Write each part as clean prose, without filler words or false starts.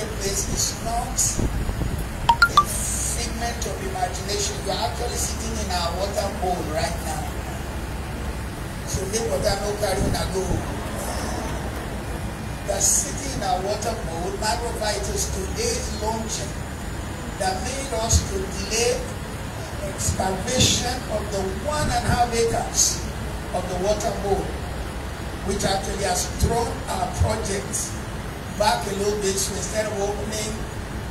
LUXURY Place is not a figment of imagination. You are actually sitting in our water bowl right now. So make water no carry on go. You are sitting in our water bowl. Matter of fact, it is today's launching that made us to delay excavation of the 1.5 acres of the water bowl, which actually has thrown our project back a little bit. So instead of opening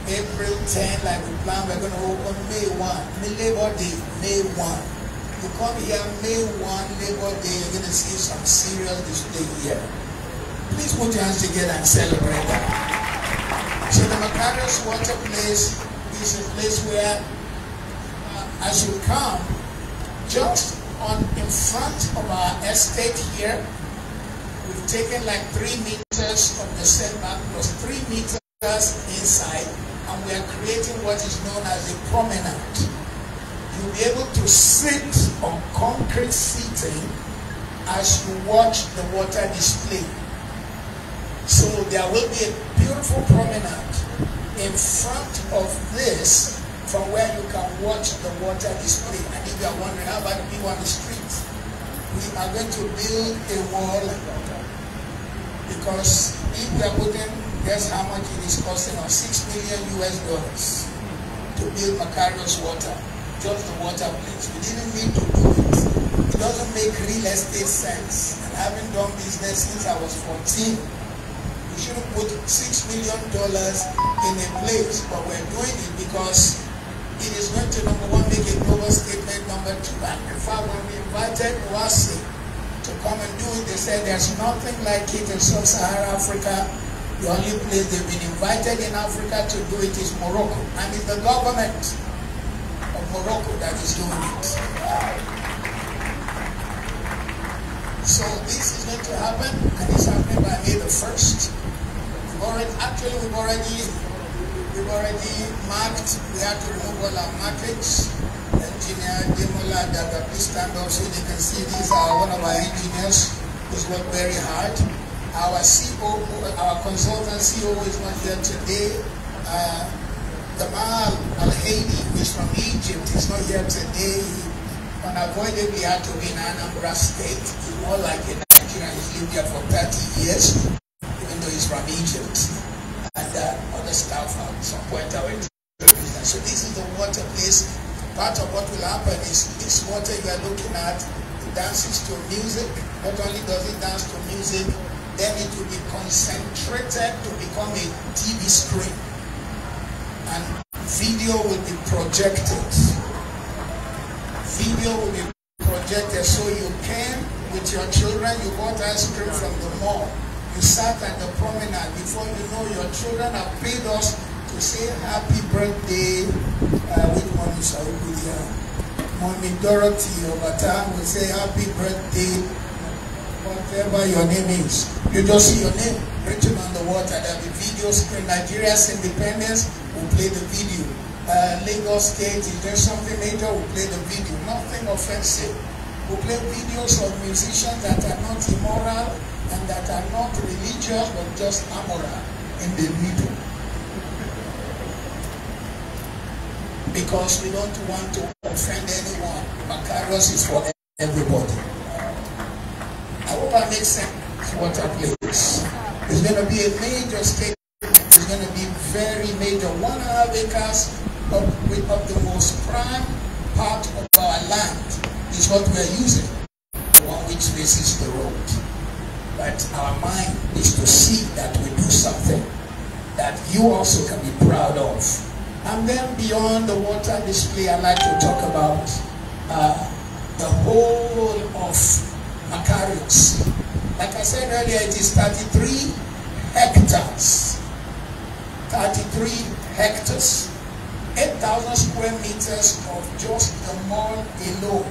April 10 like we planned, we're going to open May 1, Labor Day, May 1. You come here May 1, Labor Day, you're going to see some serious display here. Please put your hands together and celebrate that. So the Makarios Water Place is a place where as you come, just in front of our estate here, we've taken like 3 meters of the setback plus 3 meters inside, and we are creating what is known as a promenade. You'll be able to sit on concrete seating as you watch the water display. So there will be a beautiful promenade in front of this, from where you can watch the water display. And if you are wondering how about the people on the streets, we are going to build a wall, because if we are putting, guess how much it is costing us? $6 million to build Makarios Water, just the water place. We didn't need to do it. It doesn't make real estate sense. And having done business since I was 14, we shouldn't put $6 million in a place, but we're doing it because it is going to, number one, make a global statement. Number two, and in fact, when we invited Oase to come and do it, they said there's nothing like it in Sahara Africa. The only place they've been invited in Africa to do it is Morocco. And it's the government of Morocco that is doing it. So this is going to happen, and it's happening by May the 1st. We've already marked. We have to remove all our markings. Engineer Demola Daga, please stand up so they can see. These are one of our engineers who's worked very hard. Our COO, our consultant COO is not here today. Gamal Al-Haidi, who is from Egypt, is not here today. He unavoidably had to be in Anambra State. He's more like a Nigerian. He's lived here for 30 years, even though he's from Egypt. And other staff at some point are into business. So this is the water place. Part of what will happen is this water you are looking at, it dances to music. Not only does it dance to music, then it will be concentrated to become a TV screen. And video will be projected. Video will be projected, so you came with your children, you bought ice cream from the mall. You sat at the promenade. Before you know, your children have paid us to say happy birthday. Which one is our video? Mommy Dorothy over time will say happy birthday, whatever your name is. You just see your name written on the water. There'll be video screen. Nigeria's independence will play the video. Lagos State, if there's something major, we'll play the video. Nothing offensive. We'll play videos of musicians that are not immoral and that are not religious but just amoral in the middle. Because we don't want to offend anyone. Makarios is for everybody. I hope I make sense. Water place. It's going to be a major statement. It's going to be very major. 1.5 acres of the most prime part of our land is what we are using. The one which faces the road. But our mind is to see that we do something that you also can be proud of. And then beyond the water display, I'd like to talk about the whole of Makarios. Like I said earlier, it is 33 hectares. 33 hectares. 8,000 square meters of just the mall alone.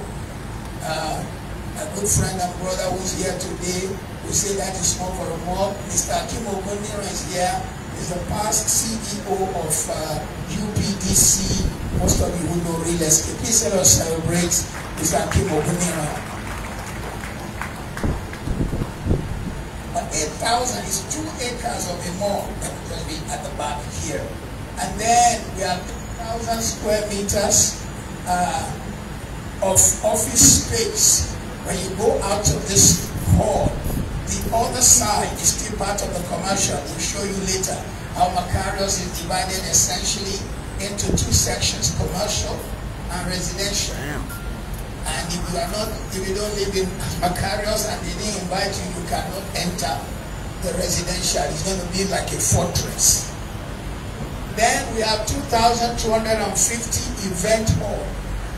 A good friend and brother who's here today will say that is small for a mall. Mr. Akim Oguniro is here. He's the past CEO of UPDC. Most of you who know real estate. Please let us celebrate Mr. Akim Oguniro. 8,000 is 2 acres of a mall that will just be at the back here. And then we have 2,000 square meters of office space. When you go out of this hall, the other side is still part of the commercial. We'll show you later how Makarios is divided essentially into 2 sections, commercial and residential. And if you don't live in Makarios and they didn't invite you, you cannot enter the residential. It's going to be like a fortress. Then we have 2,250 event hall.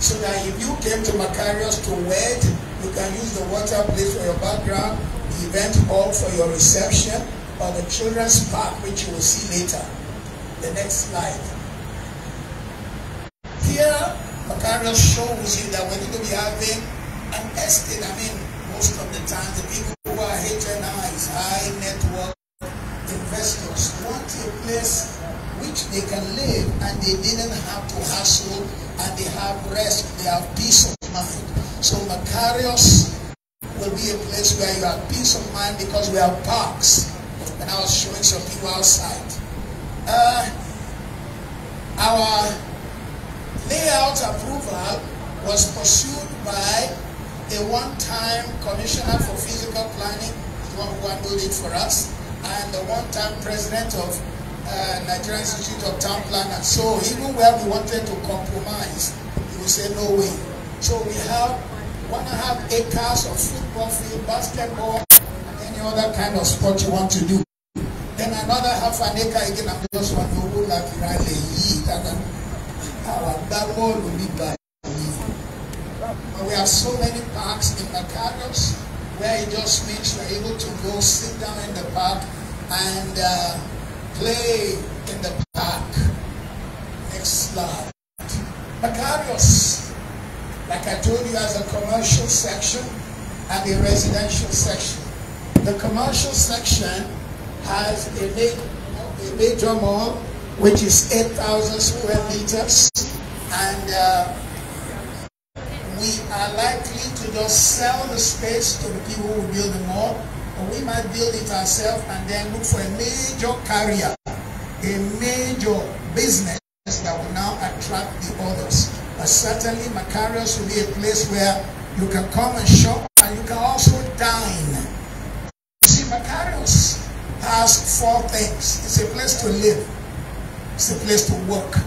So that if you came to Makarios to wed, you can use the water place for your background, the event hall for your reception, or the children's park, which you will see later. The next slide. Here, Makarios shows you that we're going to be having an estate. I mean, most of the time, the people who are HNIs, high net worth investors, want a place which they can live and they didn't have to hassle, and they have rest, they have peace of mind. So Makarios will be a place where you have peace of mind because we have parks. And I was showing some people outside. Our layout approval was pursued by a one-time commissioner for physical planning, the one who handled it for us, and the one-time president of Nigerian Institute of Town Planners. So even where we wanted to compromise, he would say no way. So we have 1.5 acres of football field, basketball, and any other kind of sport you want to do. Then another 1/2 acre again. I'm just one who like that ball will be by. But we have so many parks in Makarios where it just means you're able to go sit down in the park and play in the park. Next slide. Makarios, like I told you, has a commercial section and a residential section. The commercial section has a major mall, which is 8,000 square meters, and we are likely to just sell the space to the people who build the mall, or we might build it ourselves and then look for a major carrier, a major business that will now attract the others. But certainly Makarios will be a place where you can come and shop and you can also dine. See, Makarios has 4 things. It's a place to live, it's a place to work,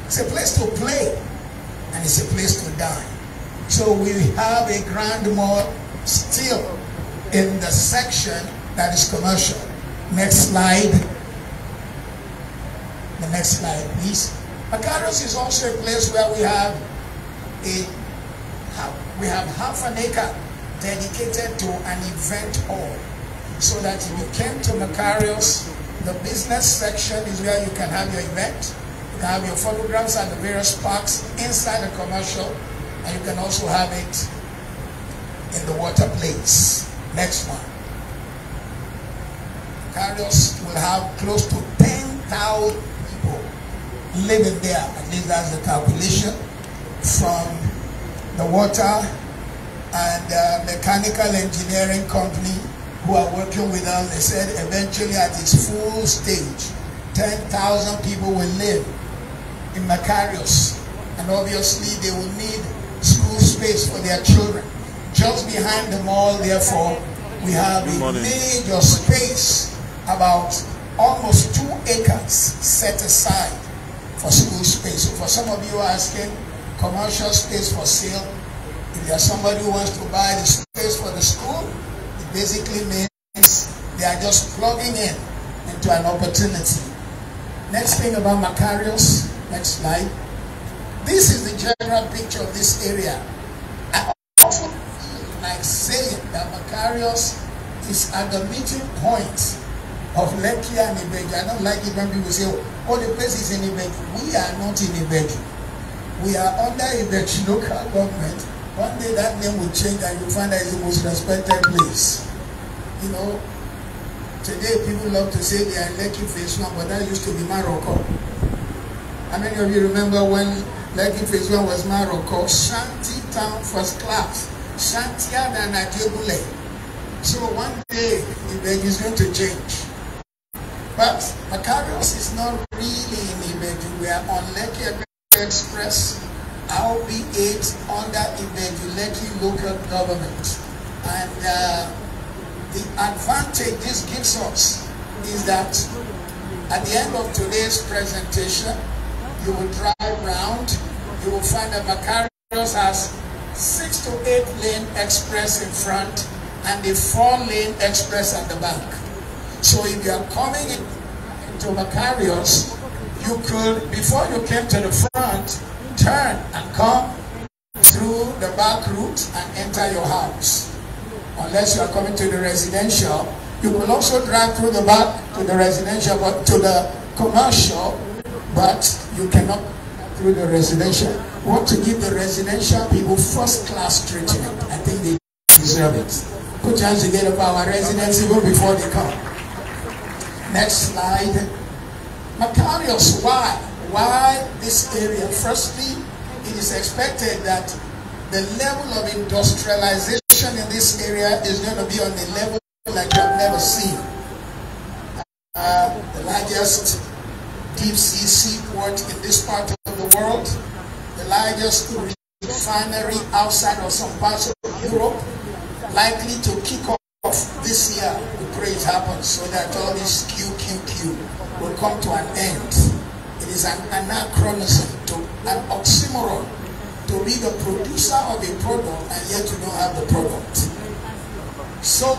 it's a place to play, and it's a place to dine. So we have a grand mall still in the section that is commercial. Next slide. The next slide, please. Makarios is also a place where we have 1/2 acre dedicated to an event hall. So that if you came to Makarios, the business section is where you can have your event. You can have your photographs at the various parks inside the commercial, and you can also have it in the water place. Next one. Makarios will have close to 10,000 people living there. At least that's the calculation from the water and mechanical engineering company who are working with us. They said eventually at its full stage, 10,000 people will live in Makarios, and obviously they will need school space for their children. Just behind the mall, therefore, we have a major space, about almost 2 acres set aside for school space. So for some of you asking, commercial space for sale, if there's somebody who wants to buy the space for the school, it basically means they are just plugging into an opportunity. Next thing about Makarios, next slide. This is the general picture of this area. I often feel like saying that Makarios is at the meeting point of Lekki and Ibeju. I don't like it when people say, oh, the place is in Ibeju. We are not in Ibeju. We are under Ibeju local government. One day that name will change and you'll find that it's the most respected place. You know, today people love to say they are in Lekki phase 1, but that used to be Morocco. How many of you remember when Lekki phase 1 was Morocco? Shanty town first class. Shantier than Ajebule. So one day, Ibeju is going to change. But Makarios is not really in Ibeju. We are on Lekki Express, albeit under Ibeju Lekki local government. And the advantage this gives us is that at the end of today's presentation, you will drive around, you will find that Makarios has 6 to 8 lane express in front and a 4-lane express at the back. So if you are coming into Makarios, you could, before you came to the front, turn and come through the back route and enter your house. Unless you are coming to the residential, you will also drive through the back to the residential, but to the commercial, but you cannot through the residential. We want to give the residential people first-class treatment. I think they deserve it. Put your hands together for our residents even before they come. Next slide. Makarios, why? Why this area? Firstly, it is expected that the level of industrialization in this area is going to be on a level like you have never seen. The largest deep sea seaport in this part of the world, the largest refinery outside of some parts of Europe, likely to kick off this year. We pray it happens so that all this QQQ will come to an end. It is an anachronism, an oxymoron, to be the producer of a product and yet you don't have the product. So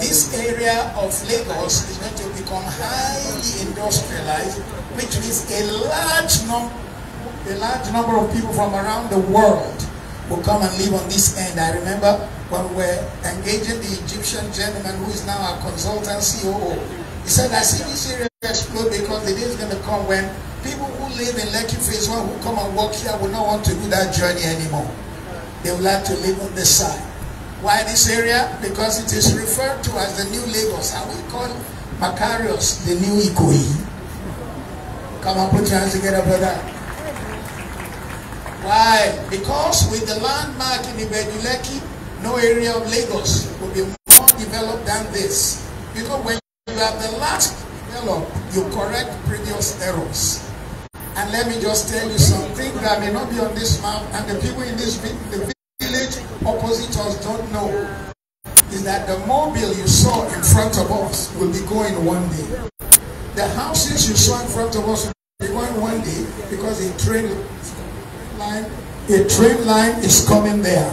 this area of Lagos is going to become highly industrialized, which means a large number of people from around the world will come and live on this end. I remember when we were engaging the Egyptian gentleman who is now our consultant COO. He said, I see this area explode because the day is going to come when people who live in Lekki Phase 1 who come and work here will not want to do that journey anymore. They would like to live on this side. Why this area? Because it is referred to as the new Lagos. And we call Makarios the new Ikoyi. Come on, put your hands together, brother. Why? Because with the landmark in Ibeju Lekki, no area of Lagos will be more developed than this. Because when you have the last developed, you correct previous errors. And let me just tell you something that may not be on this map, and the people in this village opposite us don't know, is that the mobile you saw in front of us will be going one day. The houses you saw in front of us will be going one day because a train line is coming there.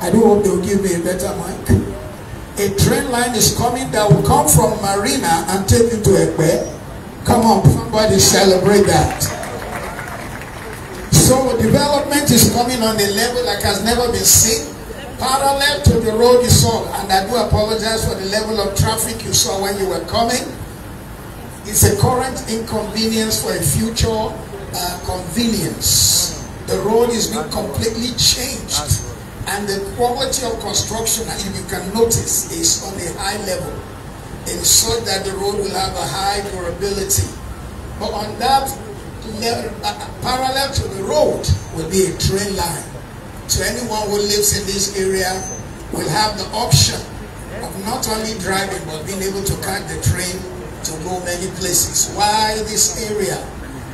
I do hope they'll give me a better mic. A train line is coming that will come from Marina and take you to Ekpe. Come on, somebody celebrate that. So development is coming on a level like has never been seen. Parallel to the road you saw, and I do apologize for the level of traffic you saw when you were coming. It's a current inconvenience for a future convenience. The road is being completely changed, and the quality of construction, if you can notice, is on a high level, and so that the road will have a high durability. But on that level, parallel to the road will be a train line. So anyone who lives in this area will have the option of not only driving but being able to catch the train to go many places. Why this area?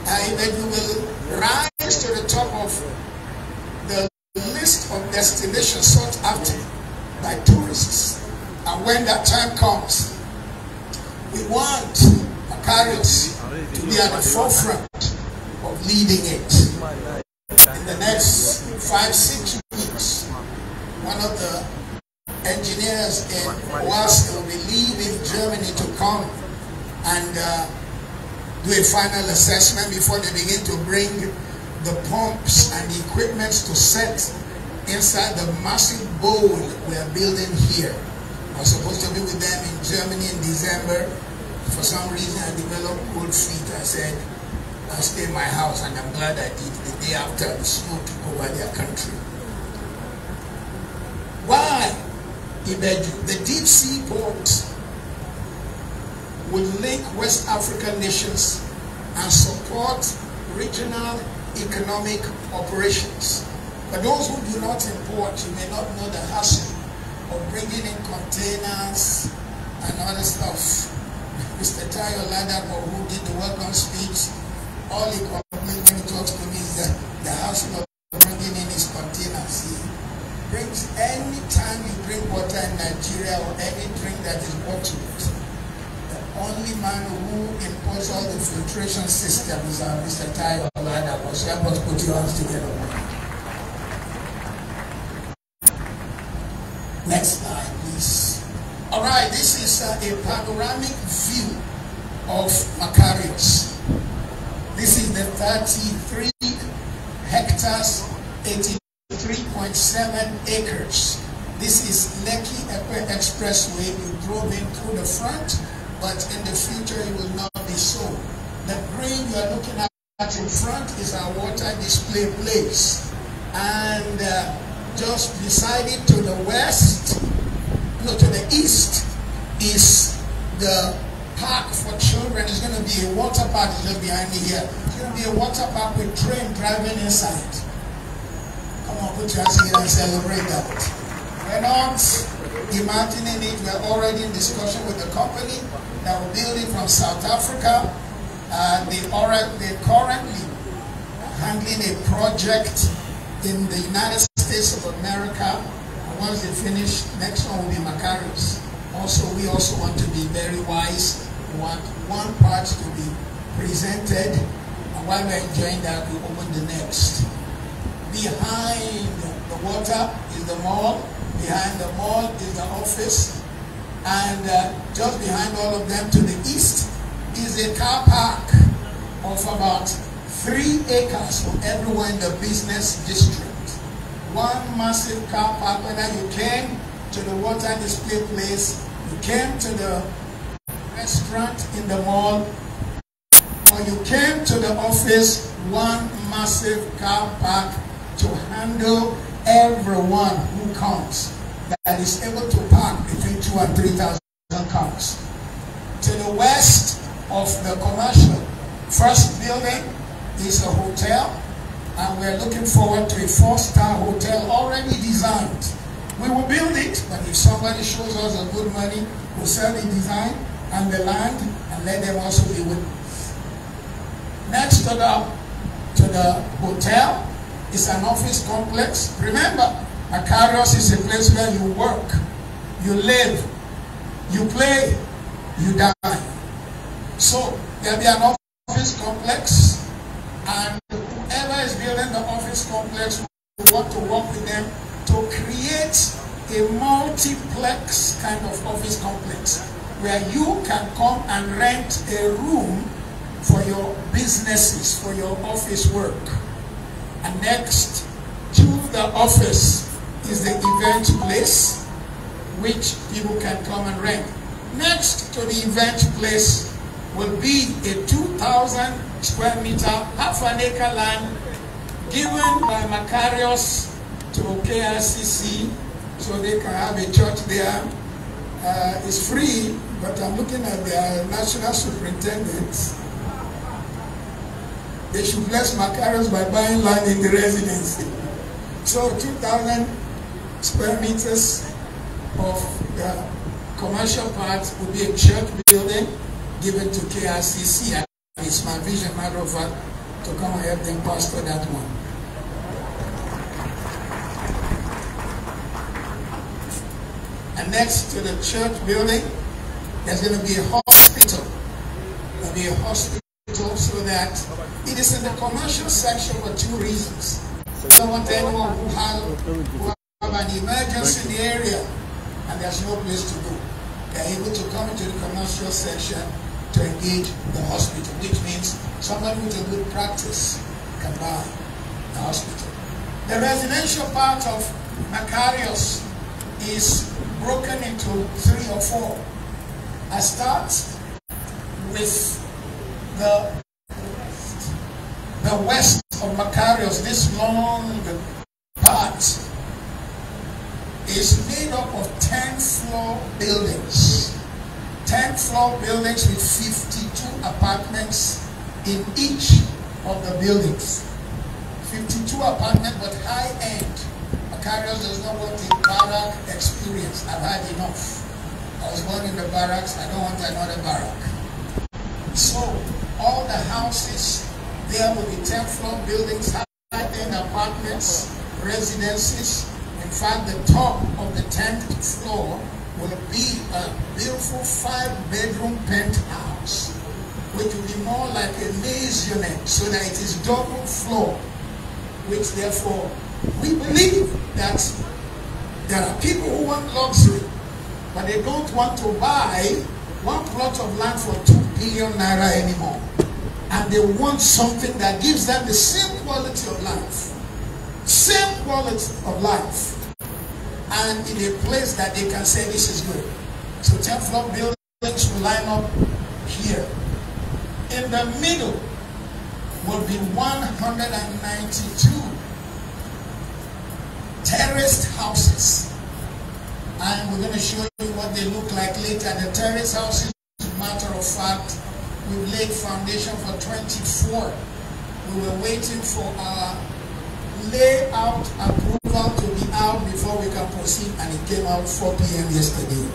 Ibeju will rise to the top of the list of destinations sought after by tourists. And when that time comes, we want Makarios to be at the forefront of leading it. In the next 5-6 weeks, one of the engineers in Oasis will be leaving Germany to come and do a final assessment before they begin to bring the pumps and the equipment to set inside the massive bowl we are building here. I was supposed to be with them in Germany in December. For some reason I developed cold feet. I said, I'll stay in my house, and I'm glad I did. The day after the snow took over their country. Why Ibeju? The deep sea port will link West African nations and support regional economic operations. For those who do not import, you may not know the hassle of bringing in containers and other stuff. Mr. Tayo Ladabo, who did the welcome speech, all he complains when he talks to me is that the house of bringing in his containers. He brings, any time you drink water in Nigeria or any drink that is bottled, the only man who imports all the filtration systems are Mr. Tayo Ladabo. So help us put your hands together. Next slide, please. All right, this is a panoramic view of Makarios. This is the 33 hectares, 83.7 acres. This is Lekki Expressway. You drove in through the front, but in the future it will not be so. The green you are looking at in front is our water display place. And just beside it to the west, no, to the east, is the park for children. It's going to be a water park just behind me here. It's going to be a water park with train driving inside. Come on, put your hands together and celebrate that. We're not imagining it. We're already in discussion with the company that will build it from South Africa. They're currently handling a project in the United States of America. And once they finish, next one will be Makarios. We also want to be very wise. We want one part to be presented, and while we're enjoying that, we open the next. Behind the water is the mall. Behind the mall is the office. And just behind all of them to the east is a car park of about 3 acres for everyone in the business district. One massive car park. Whether you came to the water display place, you came to the restaurant in the mall, or you came to the office, one massive car park to handle everyone who comes, that is able to park between 2,000 and 3,000 cars. To the west of the commercial first building is a hotel, and we're looking forward to a 4-star hotel already designed. We will build it, but if somebody shows us a good money, we'll sell the design and the land and let them also be with us. Next to the hotel is an office complex. Remember, Makarios is a place where you work, you live, you play, you die. So there'll be an office complex, and whoever is building the office complex, we want to work with them to create a multiplex kind of office complex where you can come and rent a room for your businesses, for your office work. And next to the office is the event place, which people can come and rent. Next to the event place will be a 2,000 square meter, half an acre land given by Makarios to KRCC so they can have a church there. It's free, but I'm looking at their national superintendent. They should bless Makarios by buying land in the residency. So 2,000 square meters of the commercial part will be a church building given to KRCC. It's my vision, matter of fact, to come and help them pastor that one. And next to the church building, there's going to be a hospital. There'll be a hospital so that it is in the commercial section for 2 reasons. We don't want anyone who have an emergency in the area and there's no place to go. They're able to come into the commercial section to engage the hospital, which means somebody with a good practice can buy the hospital. The residential part of Makarios is broken into 3 or 4. I start with the west of Makarios. This long part is made up of 10-floor buildings. 10-floor buildings with 52 apartments in each of the buildings. 52 apartments, but high-end. Makarios does not want a barrack experience. I've had enough. I was born in the barracks. I don't want another barrack. So all the houses there will be 10th floor buildings, high-end apartments, residences. In fact, the top of the 10th floor will be a beautiful 5-bedroom penthouse, which will be more like a maisonette, so that it is double floor, which therefore we believe that there are people who want luxury, but they don't want to buy one plot of land for 2 billion naira anymore. And they want something that gives them the same quality of life. Same quality of life. And in a place that they can say this is good. So 10th floor buildings will line up here. In the middle will be 192 terraced houses. And we're going to show you what they look like later. The terrace houses, as a matter of fact, we've laid foundation for 24. We were waiting for our layout approval to be out before we can proceed, and it came out 4 p.m. yesterday.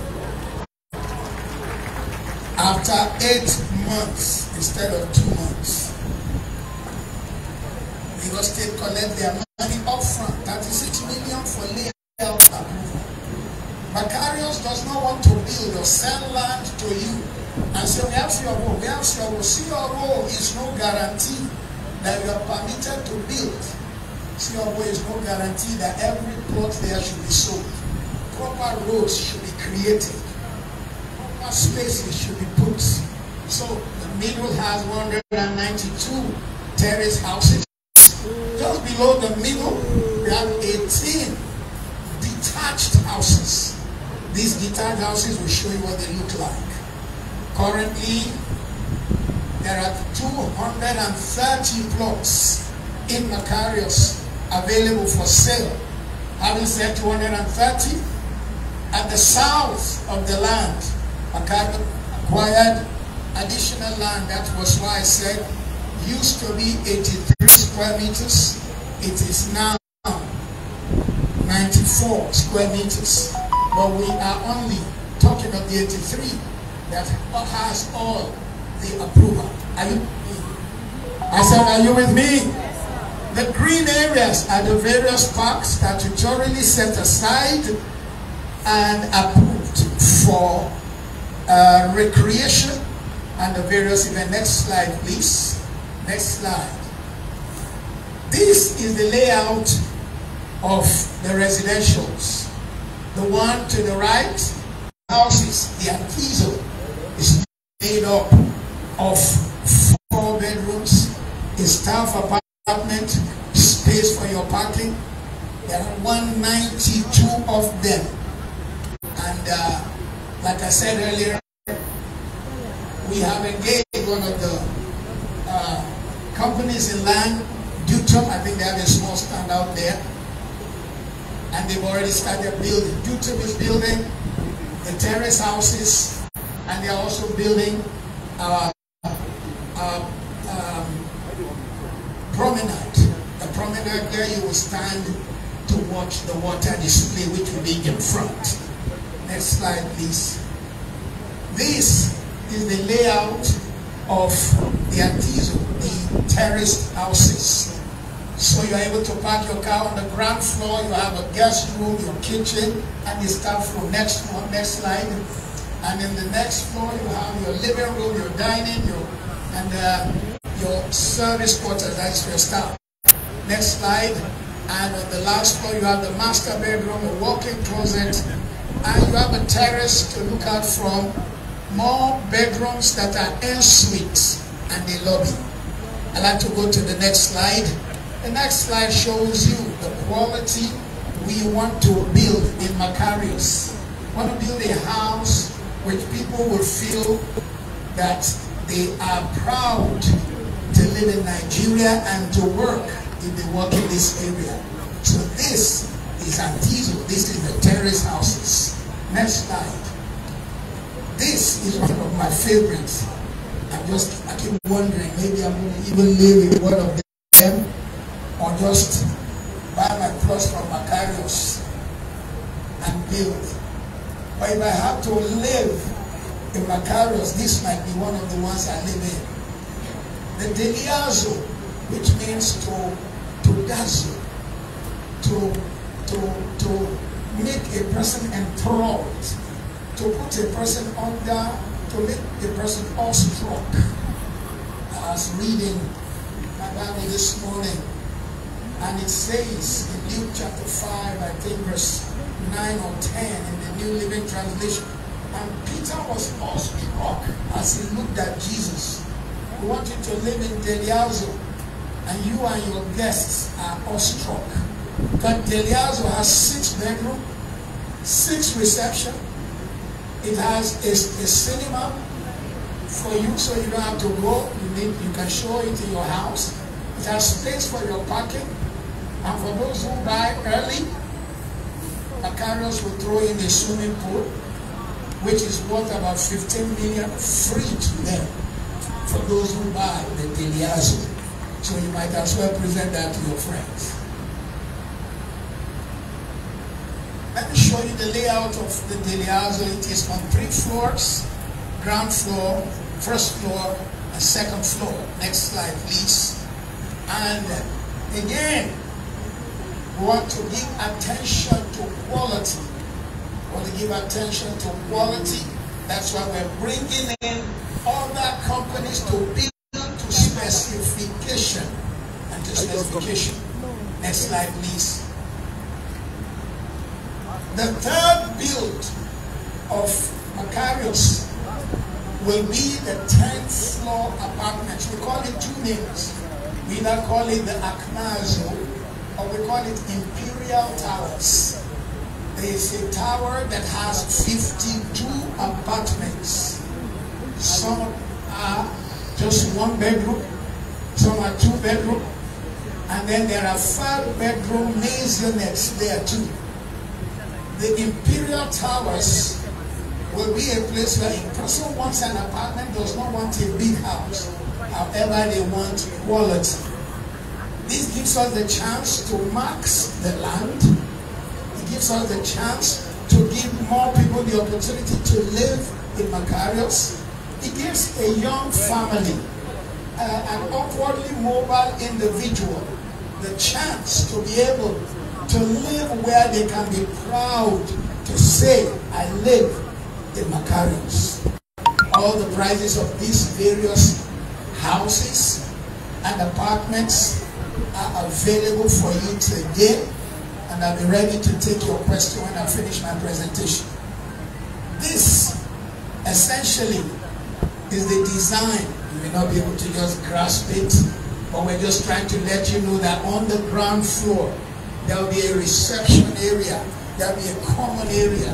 After 8 months instead of 2 months. Lagos State collect their money up front, 36 million for layout approval. Makarios does not want to build or sell land to you and say, we have your role, we have your role. See, your role is no guarantee that you are permitted to build. See, your role is no guarantee that every plot there should be sold. Proper roads should be created. Proper spaces should be put. So the middle has 192 terrace houses. Just below the middle, we have 18 detached houses. These detached houses will show you what they look like. Currently, there are 230 plots in Makarios available for sale. Having said 230, at the south of the land, Makarios acquired additional land. That was why I said used to be 83 square meters. It is now 94 square meters. But we are only talking of the 83 that has all the approval. Are you? I said, are you with me? The green areas are the various parks statutorily set aside and approved for recreation and the various events. Next slide, please. Next slide. This is the layout of the residentials. The one to the right, houses, the Ayeteju, is made up of 4 bedrooms, a staff apartment, space for your parking. There are 192 of them. And like I said earlier, we have engaged one of the companies in land, I think they have a small stand out there. And they've already started building. YouTube is building the terrace houses, and they're also building our promenade. The promenade there, you will stand to watch the water display, which will be in front. Next slide, please. This is the layout of the Ayeteju, the terraced houses. So you're able to park your car on the ground floor. You have a guest room, your kitchen, and the staff room. Next one, next slide. And in the next floor, you have your living room, your dining, your service quarters. That's your staff. Next slide. And on the last floor, you have the master bedroom, a walk-in closet, and you have a terrace to look out from. More bedrooms that are en suites and the lobby. I'd like to go to the next slide. The next slide shows you the quality we want to build in Makarios. We want to build a house which people will feel that they are proud to live in Nigeria and to work if they work in this area. So this is Ayeteju. This is the terrace houses. Next slide. This is one of my favorites. I keep wondering, maybe I'm going to even live in one of them, or just buy my plots from Makarios and build. But if I have to live in Makarios, this might be one of the ones I live in. The deliazo, which means to dazzle, to make a person enthralled, to put a person under, to make a person awestruck. I was reading my Bible this morning, and it says in Luke chapter 5, I think verse 9 or 10 in the New Living Translation, and Peter was awestruck as he looked at Jesus. We want you to live in Deliazo, and you and your guests are awestruck. Because Deliazo has 6 bedrooms, 6 reception. It has a cinema for you, so you don't have to go. You can show it in your house. It has space for your parking, and for those who buy early, Makarios will throw in a swimming pool, which is worth about 15 million free to them for those who buy the Deliazo. So you might as well present that to your friends. Let me show you the layout of the Deliazo. It is on 3 floors, ground floor, first floor, and second floor. Next slide, please. And again, we want to give attention to quality. We want to give attention to quality. That's why we're bringing in other companies to build to specification and to specification. Next slide, please. The third build of Makarios will be the 10th floor apartments. We call it 2 names. We either call it the Akmazo, or we call it Imperial Towers. There is a tower that has 52 apartments. Some are just 1 bedroom, some are 2 bedroom, and then there are 5 bedroom maisonettes there too. The Imperial Towers will be a place where a person wants an apartment, does not want a big house. However, they want quality. This gives us the chance to max the land. It gives us the chance to give more people the opportunity to live in Makarios. It gives a young family, an upwardly mobile individual, the chance to be able to live where they can be proud to say, I live in Makarios. All the prices of these various houses and apartments are available for you today, and I'll be ready to take your question when I finish my presentation. This essentially is the design. You may not be able to just grasp it, but we're just trying to let you know that on the ground floor there will be a reception area, there will be a common area,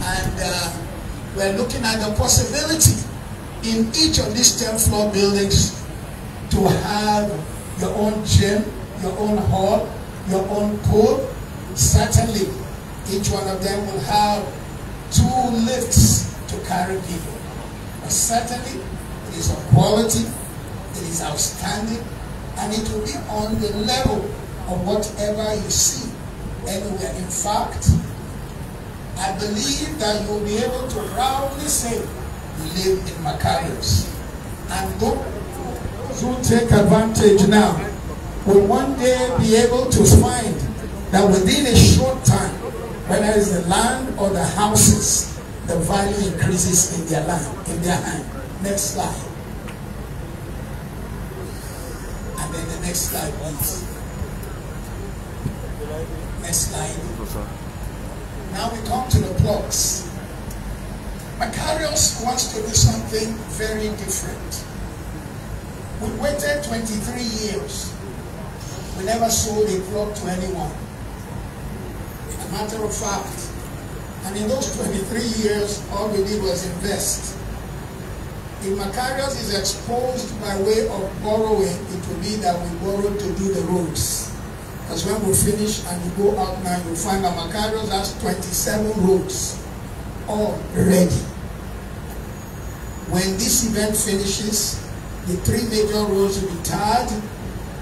and we're looking at the possibility in each of these 10th floor buildings to have your own gym, your own hall, your own pool. Certainly, each one of them will have 2 lifts to carry people. But certainly, it is of quality, it is outstanding, and it will be on the level of whatever you see anywhere. In fact, I believe that you will be able to proudly say you live in Makarios. And those who take advantage now will one day be able to find that within a short time, whether it's the land or the houses, the value increases in their land, in their hand. Next slide. And then the next slide, please. Next slide. Now we come to the plots. Makarios wants to do something very different. We waited 23 years. We never sold a plot to anyone. A matter of fact. And in those 23 years, all we did was invest. If Makarios is exposed by way of borrowing, it will be that we borrowed to do the roads. Because when we finish and you go out now, you'll find that Makarios has 27 roads, all ready. When this event finishes, the 3 major roads will be tarred,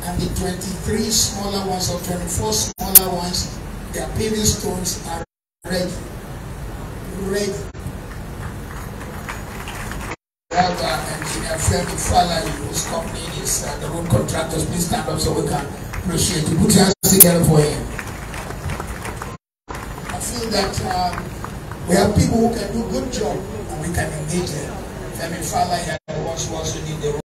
and the 23 smaller ones or 24 smaller ones, their paving stones are ready. Ready. We have engineer Femi Fala, whose company is the road contractors. Please stand up so we can appreciate you. Put your hands together for him. I feel that we have people who can do a good job and we can engage them. Femi Fala was also in the